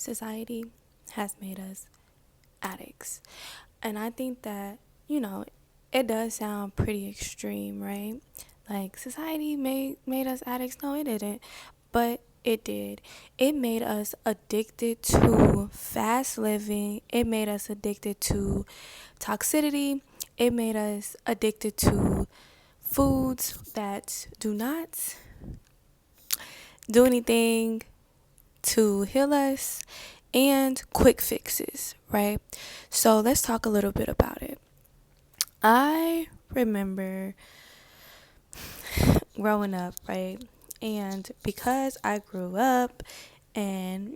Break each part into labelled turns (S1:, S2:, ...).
S1: society has made us addicts. And I think that, you know, it does sound pretty extreme, right? Like society made us addicts. No, it didn't. But it did. It made us addicted to fast living. It made us addicted to toxicity. It made us addicted to foods that do not do anything to heal us, and quick fixes, right? So let's talk a little bit about it. I remember growing up, right? And because I grew up in,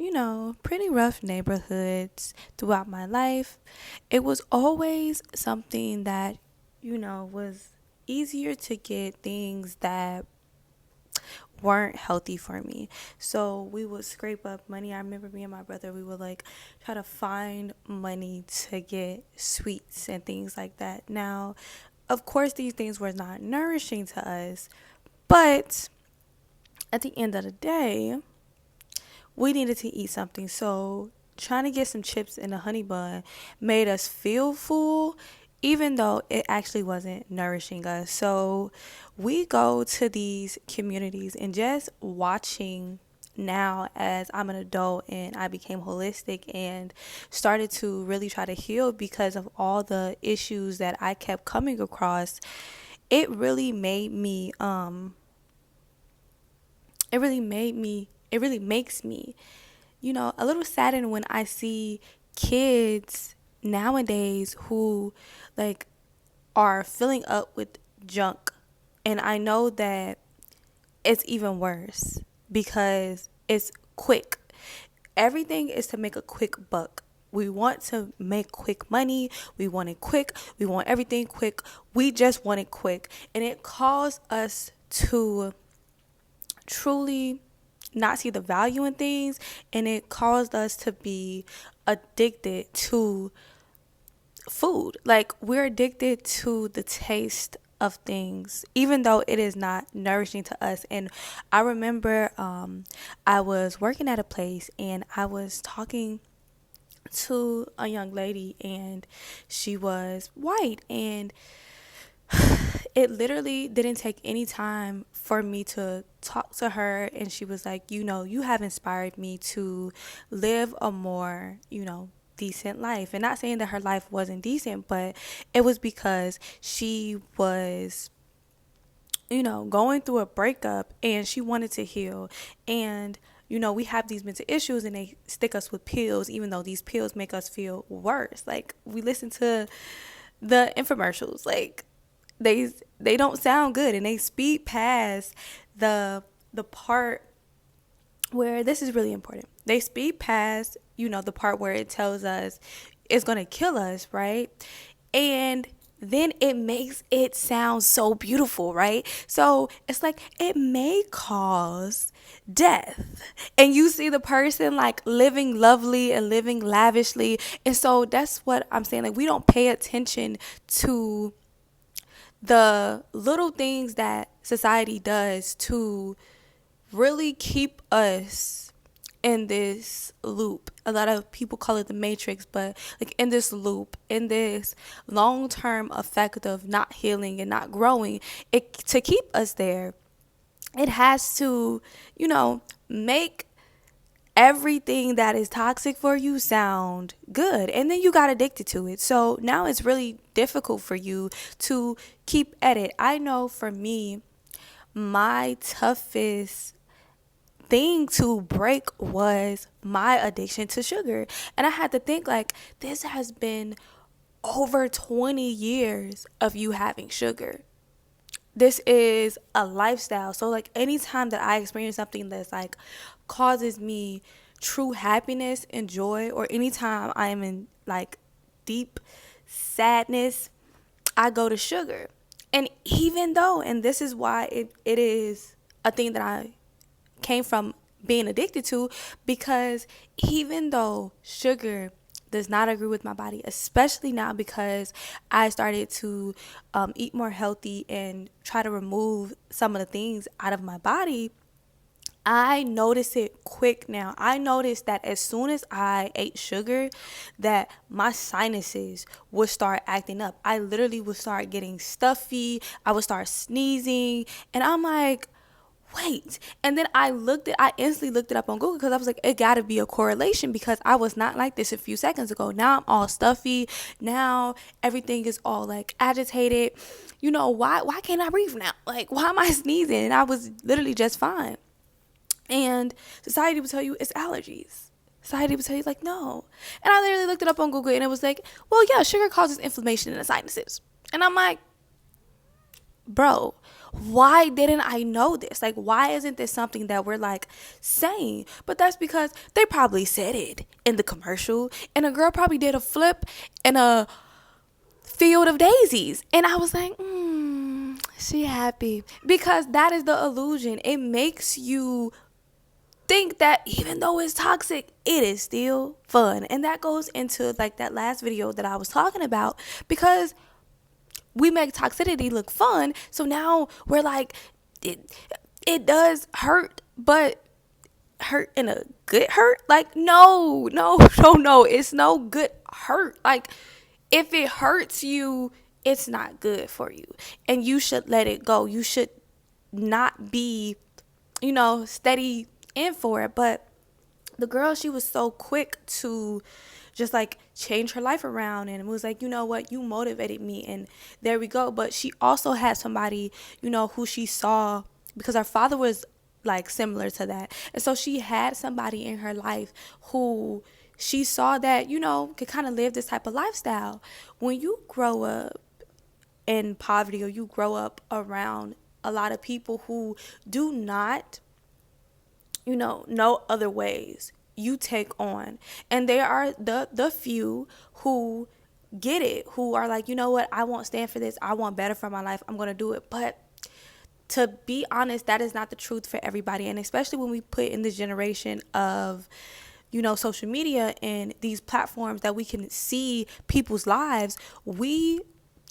S1: pretty rough neighborhoods throughout my life, it was always something that, was easier to get things that weren't healthy for me. So we would scrape up money. I remember me and my brother, we would like try to find money to get sweets and things like that. Now, of course, these things were not nourishing to us, but at the end of the day, we needed to eat something. So trying to get some chips and a honey bun made us feel full, even though it actually wasn't nourishing us. So we go to these communities, and just watching now as I'm an adult and I became holistic and started to really try to heal because of all the issues that I kept coming across, it really made me it really makes me, a little saddened when I see kids nowadays who like are filling up with junk. And I know that it's even worse because it's quick. Everything is to make a quick buck. We want to make quick money. We want it quick. We want everything quick. We just want it quick. And it calls us to truly not see the value in things, and it caused us to be addicted to food. Like, we're addicted to the taste of things, even though it is not nourishing to us. And I remember I was working at a place, and I was talking to a young lady, and she was white, and it literally didn't take any time for me to talk to her, and she was like, you have inspired me to live a more, decent life. And not saying that her life wasn't decent, but it was because she was, going through a breakup and she wanted to heal. And we have these mental issues, and they stick us with pills, even though these pills make us feel worse. Like, we listen to the infomercials, like they don't sound good, and they speed past the part where this is really important. They speed past, the part where it tells us it's going to kill us, right? And then it makes it sound so beautiful, right? So it's like it may cause death. And you see the person like living lovely and living lavishly. And so that's what I'm saying. Like, we don't pay attention to the little things that society does to really keep us in this loop. A lot of people call it the matrix, but like in this loop, in this long-term effect of not healing and not growing, it to keep us there, it has to, make everything that is toxic for you sound good, and then you got addicted to it. So now it's really difficult for you to keep at it. I know for me, my toughest thing to break was my addiction to sugar. And I had to think, like, this has been over 20 years of you having sugar. This is a lifestyle. So like, anytime that I experience something that's like causes me true happiness and joy, or anytime I am in like deep sadness, I go to sugar. And even though, and this is why it is a thing that I came from being addicted to, because even though sugar does not agree with my body, especially now because I started to eat more healthy and try to remove some of the things out of my body, I notice it quick now. I noticed that as soon as I ate sugar, that my sinuses would start acting up. I literally would start getting stuffy. I would start sneezing. And I'm like, wait. And then I instantly looked it up on Google because I was like, it gotta be a correlation because I was not like this a few seconds ago. Now I'm all stuffy. Now everything is all like agitated. Why can't I breathe now? Like, why am I sneezing? And I was literally just fine. And society would tell you it's allergies. Society would tell you, like, no. And I literally looked it up on Google and it was like, well, yeah, sugar causes inflammation in the sinuses. And I'm like, bro, why didn't I know this? Like, why isn't this something that we're like saying? But that's because they probably said it in the commercial and a girl probably did a flip in a field of daisies. And I was like, she happy. Because that is the illusion. It makes you think that even though it's toxic, it is still fun. And that goes into like that last video that I was talking about, because we make toxicity look fun. So now we're like, it does hurt, but hurt in a good hurt? Like, no, it's no good hurt. Like, if it hurts you, it's not good for you, and you should let it go. You should not be, steady in for it. But the girl, she was so quick to just like change her life around and was like, you know what, you motivated me, and there we go. But she also had somebody, who she saw, because her father was like similar to that, and so she had somebody in her life who she saw that, could kind of live this type of lifestyle. When you grow up in poverty, or you grow up around a lot of people who do not, know other ways, you take on. And there are the few who get it, who are like, you know what, I won't stand for this. I want better for my life. I'm going to do it. But to be honest, that is not the truth for everybody. And especially when we put in this generation of, social media and these platforms that we can see people's lives, we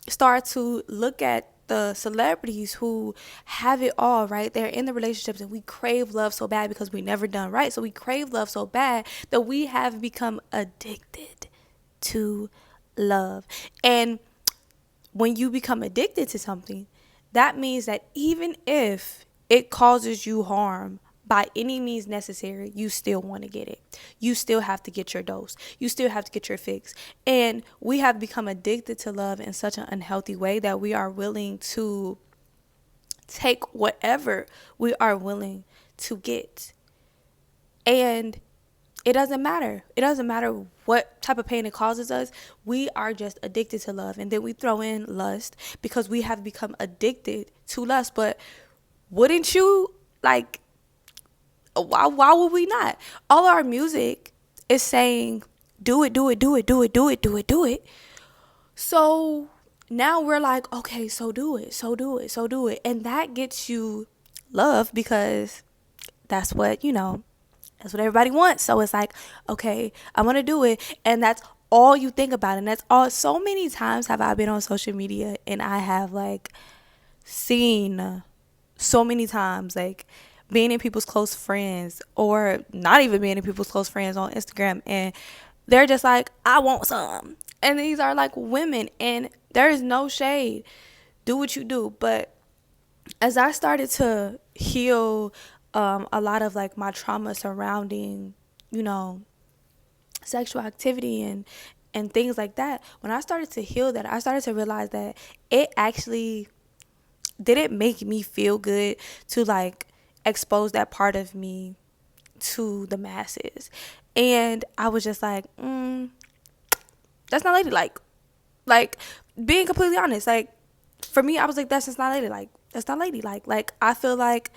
S1: start to look at the celebrities who have it all, right? They're in the relationships, and we crave love so bad because we never done right. So we crave love so bad that we have become addicted to love. And when you become addicted to something, that means that even if it causes you harm by any means necessary, you still want to get it. You still have to get your dose. You still have to get your fix. And we have become addicted to love in such an unhealthy way that we are willing to take whatever we are willing to get. And it doesn't matter. It doesn't matter what type of pain it causes us. We are just addicted to love. And then we throw in lust because we have become addicted to lust. But wouldn't you, like, why would we not? All our music is saying, do it, do it, do it, do it, do it, do it, do it. So now we're like, okay, so do it, so do it, so do it. And that gets you love because that's what, that's what everybody wants. So it's like, okay, I'm going to do it. And that's all you think about. And that's all. So many times have I been on social media and I have like seen so many times, like, being in people's close friends, or not even being in people's close friends on Instagram, and they're just like, I want some. And these are like women, and there is no shade. Do what you do. But as I started to heal a lot of like my trauma surrounding, sexual activity and things like that, when I started to heal that, I started to realize that it actually didn't make me feel good to like expose that part of me to the masses. And I was just like, that's not ladylike. Like, being completely honest, like, for me, I was like, that's just not ladylike. That's not ladylike. Like, I feel like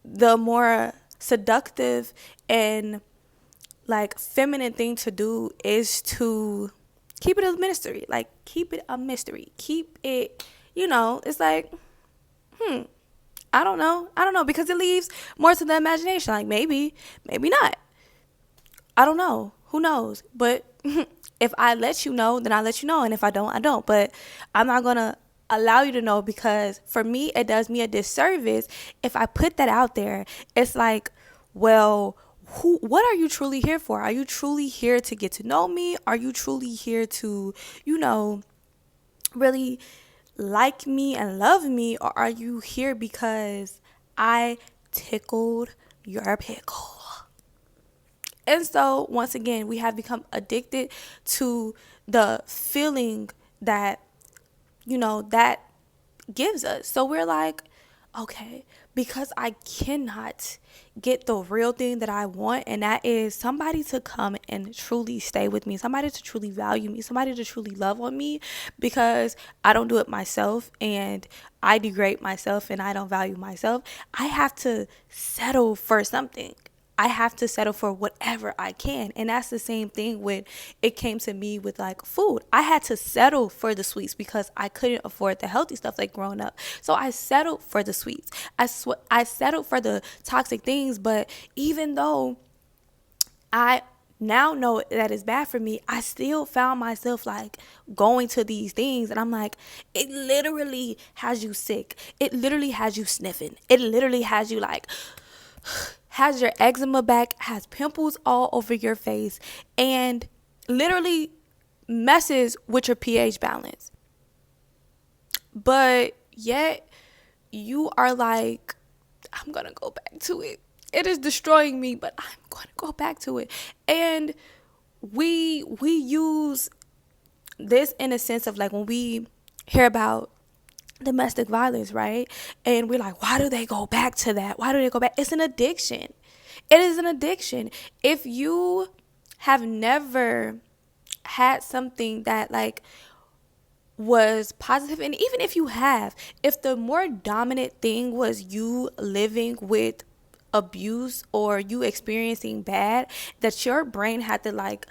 S1: the more seductive and like feminine thing to do is to keep it a mystery. Like, keep it a mystery. Keep it, it's like, I don't know, because it leaves more to the imagination. Like, maybe not. I don't know. Who knows? But if I let you know, then I let you know. And if I don't, I don't. But I'm not going to allow you to know, because for me, it does me a disservice if I put that out there. It's like, well, what are you truly here for? Are you truly here to get to know me? Are you truly here to, you know, really like me and love me? Or are you here because I tickled your pickle? And so, once again, we have become addicted to the feeling that, that gives us. So we're like, okay, because I cannot get the real thing that I want, and that is somebody to come and truly stay with me, somebody to truly value me, somebody to truly love on me, because I don't do it myself and I degrade myself and I don't value myself. I have to settle for something. I have to settle for whatever I can. And that's the same thing when it came to me with like food. I had to settle for the sweets because I couldn't afford the healthy stuff like growing up. So I settled for the sweets. I settled for the toxic things. But even though I now know that it's bad for me, I still found myself like going to these things, and I'm like, it literally has you sick. It literally has you sniffing. It literally has you like, has your eczema back, has pimples all over your face, and literally messes with your pH balance. But yet you are like, I'm gonna go back to it. It is destroying me, but I'm gonna go back to it. And we use this in a sense of like when we hear about domestic violence, right? And we're like, why do they go back to that? Why do they go back? It's an addiction. It is an addiction. If you have never had something that like was positive, and even if you have, if the more dominant thing was you living with abuse or you experiencing bad, that your brain had to like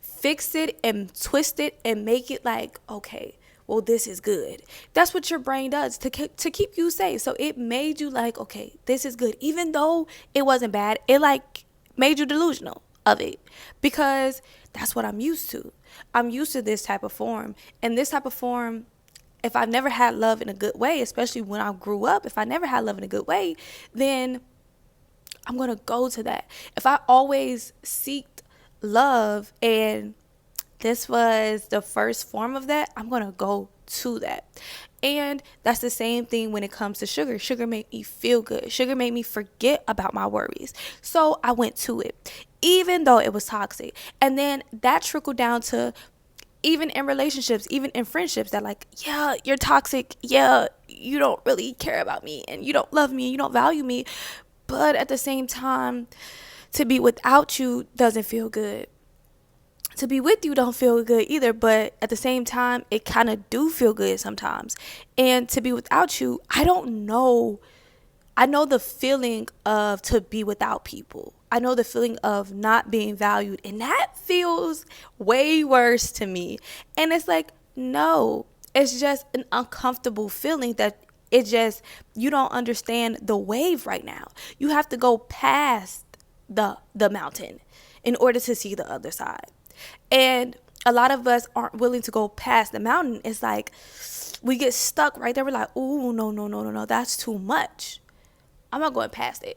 S1: fix it and twist it and make it like, okay, well, this is good. That's what your brain does to keep you safe. So it made you like, okay, this is good. Even though it wasn't bad, it like made you delusional of it, because that's what I'm used to. I'm used to this type of form. And this type of form, if I've never had love in a good way, especially when I grew up, if I never had love in a good way, then I'm going to go to that. If I always seeked love and this was the first form of that, I'm going to go to that. And that's the same thing when it comes to sugar. Sugar made me feel good. Sugar made me forget about my worries. So I went to it, even though it was toxic. And then that trickled down to even in relationships, even in friendships, that like, yeah, you're toxic. Yeah, you don't really care about me and you don't love me and you don't value me. But at the same time, to be without you doesn't feel good. To be with you don't feel good either, but at the same time, it kind of do feel good sometimes. And to be without you, I don't know. I know the feeling of to be without people. I know the feeling of not being valued, and that feels way worse to me. And it's like, no, it's just an uncomfortable feeling that it just, you don't understand the wave right now. You have to go past the mountain in order to see the other side. And a lot of us aren't willing to go past the mountain. It's like we get stuck right there. We're like, oh, no, that's too much. I'm not going past it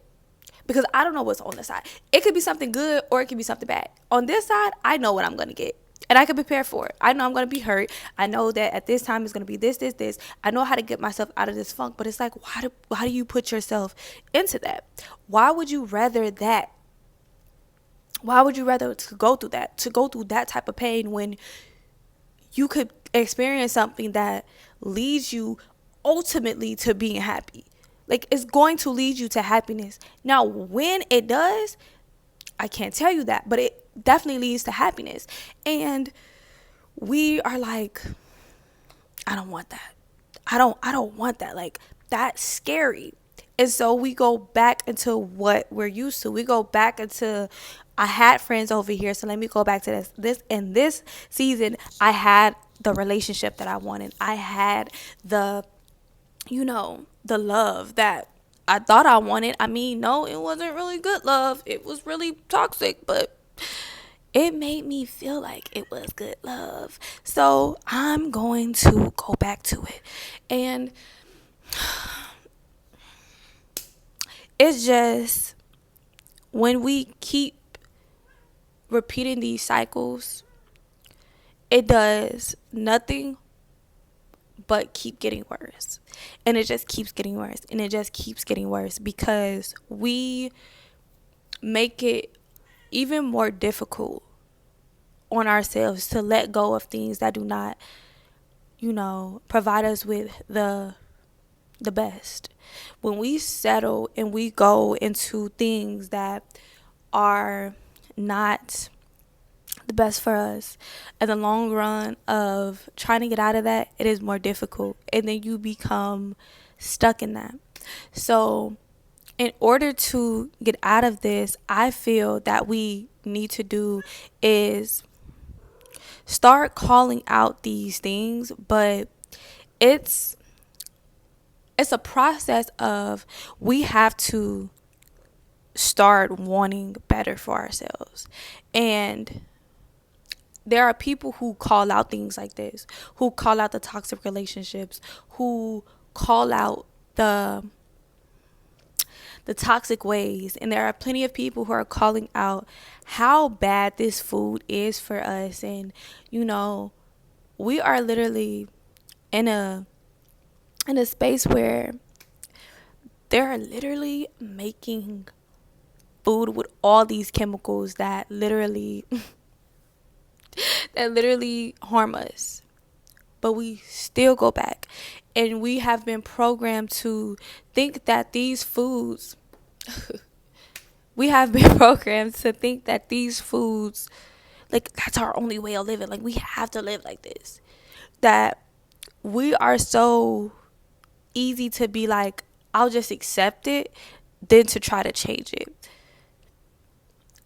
S1: because I don't know what's on the side. It could be something good or it could be something bad. On this side, I know what I'm going to get. And I can prepare for it. I know I'm going to be hurt. I know that at this time it's going to be this. I know how to get myself out of this funk. But it's like, why do you put yourself into that? Why would you rather that? Why would you rather to go through that type of pain when you could experience something that leads you ultimately to being happy? Like, it's going to lead you to happiness. Now, when it does, I can't tell you that, but it definitely leads to happiness. And we are like, I don't want that. I don't want that. Like, that's scary. And so we go back into what we're used to. We go back into, I had friends over here, so let me go back to this. In this season, I had the relationship that I wanted. I had the love that I thought I wanted. I mean, no, it wasn't really good love. It was really toxic, but it made me feel like it was good love. So I'm going to go back to it. And it's just when we keep repeating these cycles, it does nothing but keep getting worse. And it just keeps getting worse. And it just keeps getting worse because we make it even more difficult on ourselves to let go of things that do not, provide us with the best. When we settle and we go into things that are not the best for us, in the long run of trying to get out of that, it is more difficult, and then you become stuck in that. So in order to get out of this, I feel that we need to do is start calling out these things, but it's it's a process of we have to start wanting better for ourselves. And there are people who call out things like this, who call out the toxic relationships, who call out the toxic ways, and there are plenty of people who are calling out how bad this food is for us. And we are literally in a space where they're literally making food with all these chemicals that literally harm us. But we still go back, and we have been programmed to think that these foods we have been programmed to think that these foods, like, that's our only way of living. Like, we have to live like this. That we are so easy to be like, I'll just accept it, than to try to change it.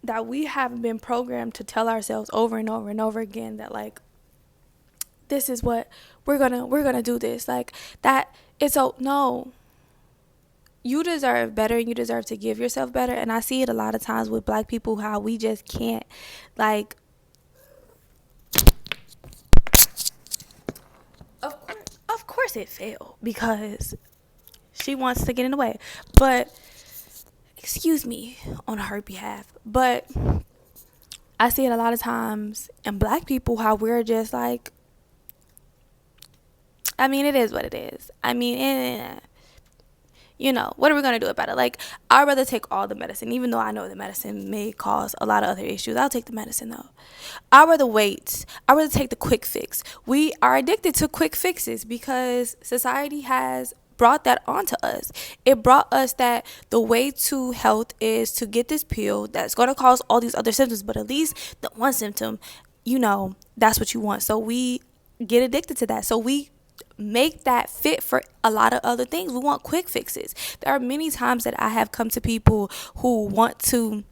S1: That we have been programmed to tell ourselves over and over and over again that, like, this is what we're gonna do this. Like, that it's so no. You deserve better, and you deserve to give yourself better. And I see it a lot of times with Black people, how we just can't, like, of course it failed because she wants to get in the way. But excuse me on her behalf. But I see it a lot of times in Black people, how we're just like, I mean, it is what it is. I mean, what are we going to do about it? Like, I'd rather take all the medicine, even though I know the medicine may cause a lot of other issues. I'll take the medicine, though. I'd rather wait. I'd rather take the quick fix. We are addicted to quick fixes because society has brought that onto us. It brought us that the way to health is to get this pill that's going to cause all these other symptoms, but at least the one symptom, that's what you want. So we get addicted to that. So we make that fit for a lot of other things. We want quick fixes. There are many times that I have come to people who want to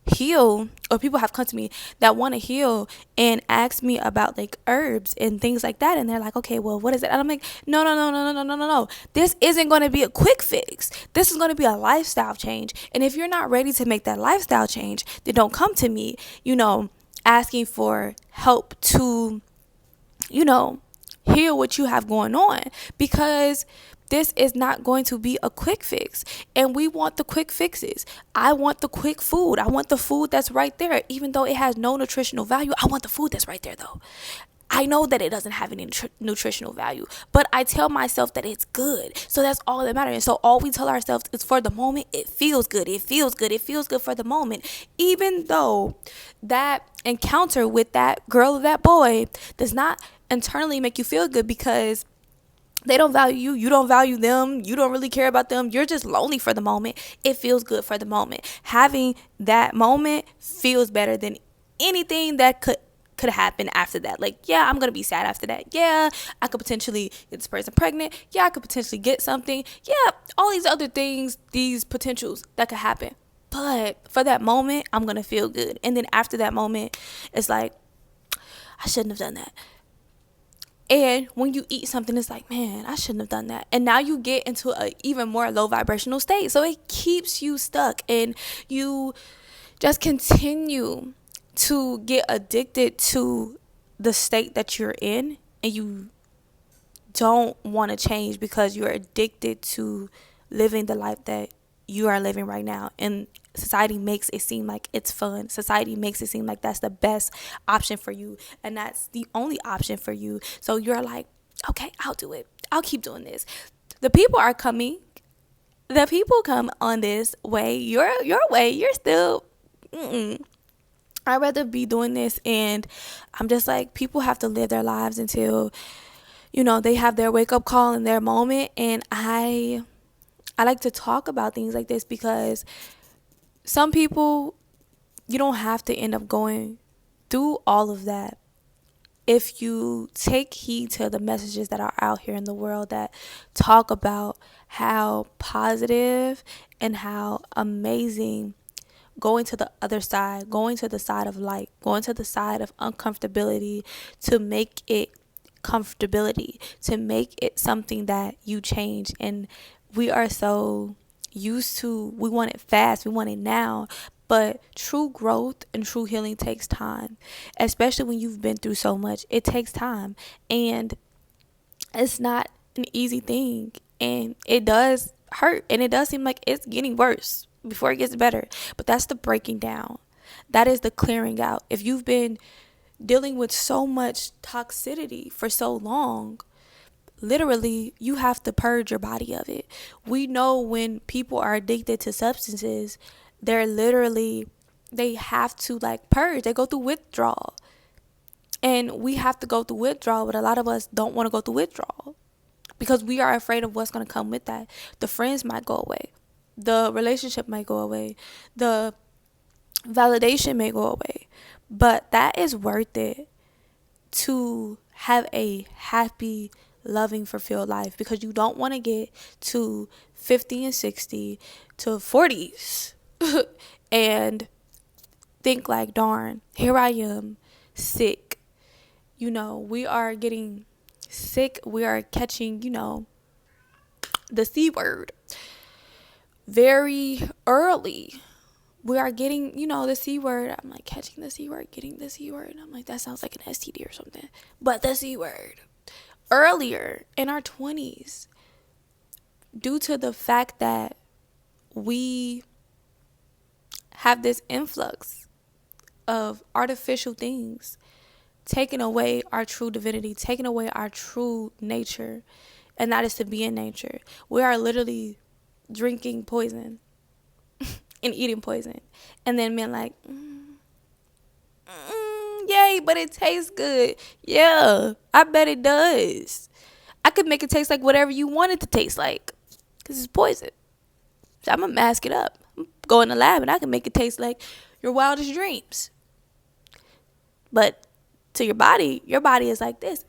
S1: heal, or people have come to me that want to heal and ask me about, like, herbs and things like that, and they're like, okay, well, what is it? And I'm like, no, this isn't going to be a quick fix. This is going to be a lifestyle change. And if you're not ready to make that lifestyle change, then don't come to me asking for help to heal what you have going on, because this is not going to be a quick fix. And we want the quick fixes. I want the quick food. I want the food that's right there. Even though it has no nutritional value, I want the food that's right there, though. I know that it doesn't have any nutritional value, but I tell myself that it's good. So that's all that matters. And so all we tell ourselves is, for the moment, it feels good. It feels good. It feels good for the moment. Even though that encounter with that girl or that boy does not internally make you feel good, because they don't value you. You don't value them. You don't really care about them. You're just lonely for the moment. It feels good for the moment. Having that moment feels better than anything that could happen after that. Like, yeah, I'm gonna be sad after that. Yeah, I could potentially get this person pregnant. Yeah, I could potentially get something. Yeah, all these other things, these potentials that could happen. But for that moment, I'm gonna feel good. And then after that moment, it's like, I shouldn't have done that. And when you eat something, it's like, man, I shouldn't have done that. And now you get into an even more low vibrational state. So it keeps you stuck, and you just continue to get addicted to the state that you're in, and you don't want to change because you're addicted to living the life that you are living right now. And society makes it seem like it's fun. Society makes it seem like that's the best option for you, and that's the only option for you. So you're like, okay, I'll do it. I'll keep doing this. The people are coming. The people come on this way. Your way, you're still, I'd rather be doing this. And I'm just like, people have to live their lives until, they have their wake up call and their moment. And I like to talk about things like this because some people, you don't have to end up going through all of that if you take heed to the messages that are out here in the world that talk about how positive and how amazing going to the other side, going to the side of light, going to the side of uncomfortability to make it comfortability, to make it something that you change. And we are so used to, we want it fast, we want it now. But true growth and true healing takes time, especially when you've been through so much. It takes time, and it's not an easy thing, and it does hurt, and it does seem like it's getting worse before it gets better. But that's the breaking down. That is the clearing out. If you've been dealing with so much toxicity for so long, literally, you have to purge your body of it. We know when people are addicted to substances, they have to like purge. They go through withdrawal. And we have to go through withdrawal, but a lot of us don't want to go through withdrawal because we are afraid of what's going to come with that. The friends might go away. The relationship might go away. The validation may go away. But that is worth it to have a happy, loving, fulfilled life, because you don't want to get to 50 and 60 to 40s and think like, darn, here I am, sick. We are getting sick. We are catching, the C word very early. We are getting, the C word. I'm like, catching the C word, getting the C word. And I'm like, that sounds like an STD or something. But the C word earlier in our 20s, due to the fact that we have this influx of artificial things, taking away our true divinity, taking away our true nature, and that is to be in nature. We are literally drinking poison and eating poison, and then being like, yay, but it tastes good. Yeah, I bet it does. I could make it taste like whatever you want it to taste like, because it's poison. So I'm going to mask it up. Go in the lab and I can make it taste like your wildest dreams. But to your body is like this.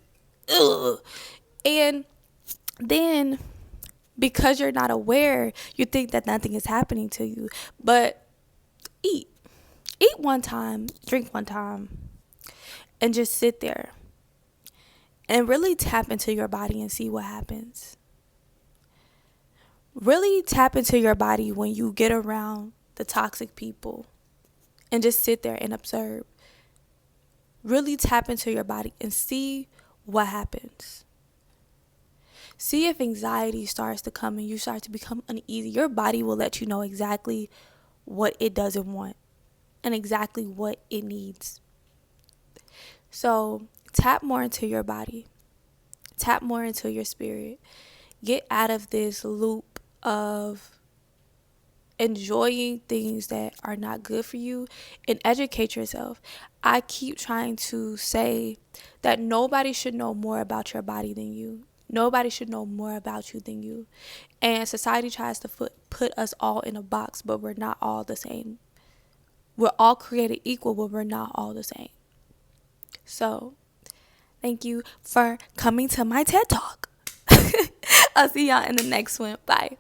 S1: Ugh. And then because you're not aware, you think that nothing is happening to you. But eat one time, drink one time, and just sit there and really tap into your body and see what happens. Really tap into your body when you get around the toxic people and just sit there and observe. Really tap into your body and see what happens. See if anxiety starts to come and you start to become uneasy. Your body will let you know exactly what it doesn't want and exactly what it needs. So tap more into your body. Tap more into your spirit. Get out of this loop of enjoying things that are not good for you and educate yourself. I keep trying to say that nobody should know more about your body than you. Nobody should know more about you than you. And society tries to put us all in a box, but we're not all the same. We're all created equal, but we're not all the same. So, thank you for coming to my TED Talk. I'll see y'all in the next one. Bye.